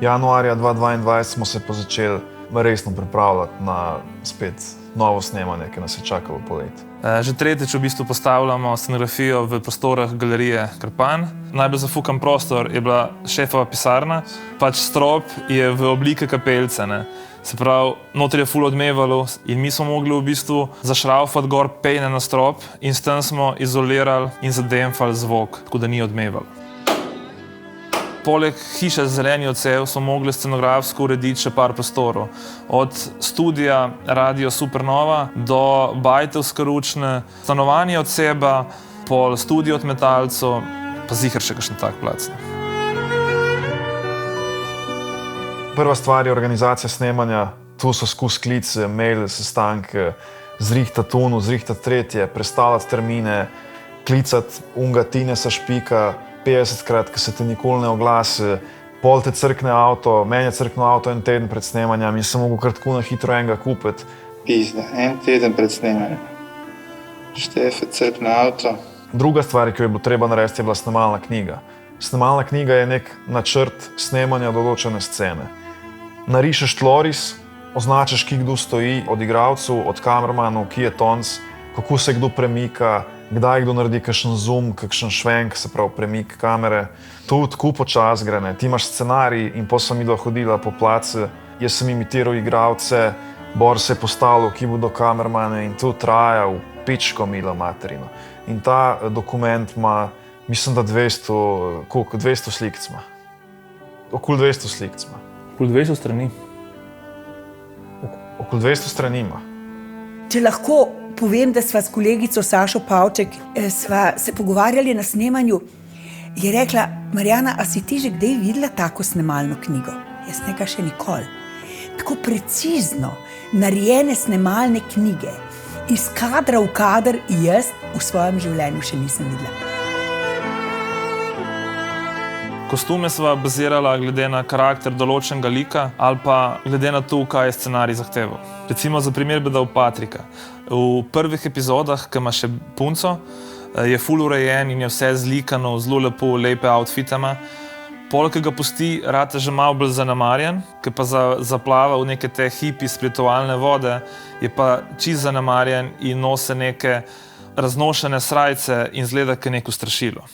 Januarja 2022 smo se pa začeli resno pripravljati na spet novo snemanje, ki nas je čakalo poleti. Že tretjič v bistvu postavljamo scenografijo v prostorih galerije Krpan. Najbolj zafukan prostor je bila šefova pisarna, pač strop je v obliki kapeljce, ne. Se pravi, noter je ful odmevalo in mi smo mogli v bistvu zašraufati gor pejne na strop in s tem smo izolirali in zademfali zvok, tako da ni odmevalo. Poleg hiše Zeleni odsev smo mogli scenografsko urediti še par prostorov. Od studija Radio Supernova do Bajtovske ručne, stanovanje od Seba, pol studio od Metalcev, pa ziher še kakšen tak plac. Prva stvar je organizacija snemanja. Tu so skozi klice, maile, sestanke, zrihtati tunu, zrihtati tretje, prestavljati termine, klicati unga Tinesa Špika 50krat, ki se te nikoli ne oglasi, pol te crkne avto, meni je crknil avto en teden pred snemanjem in sem mogel kar tako na hitro enega kupiti. Pizda, en teden pred snemanjem. Štefe crkne avto. Druga stvar, ki jo je bilo treba narediti, je bila snemalna knjiga. Snemalna knjiga je nek načrt snemanja določene scene. Narišeš tloris, označiš, kje kdo stoji, od igralcev, od kamermanov, kje je tonc, kako se kdo premika, kdaj kdo naredi kakšen zoom, kakšen švenk, se pravi premik kamere. Tu tako počas gre, ne. Ti imaš scenarij in potem sem midva hodila po placu, jaz sem imitiral igralce, Bor se je postavil, kje bodo kamermane in to traja v pičko milo materino. In ta dokument ima, mislim, da 200 slikic ima. Okoli 200 slikic ima. Okoli 200 strani. Okoli 200 strani ima. Če lahko povem, da sva s kolegico Sašo Pavček sva se pogovarjali na snemanju, je rekla: Marjana, a si ti že kdaj videla tako snemalno knjigo? Jaz nekaj še nikoli. Tako precizno narejene snemalne knjige, iz kadra v kader, jaz v svojem življenju še nisem videla. Kostume sva bazirala glede na karakter določenega lika ali pa glede na to, kaj je scenarij zahteval. Recimo za primer bi dal Patrika. V prvih epizodah, ki ima še punco, je ful urejen in je vse zlikano, zelo lepo, lepe outfite ima. Pol, ki ga pusti, rate že malo bolj zanemarjen, ki pa zaplava v neke te hipi spiritualne vode, je pa čist zanemarjen in nose neke raznošene srajce in zgleda, kot neko strašilo.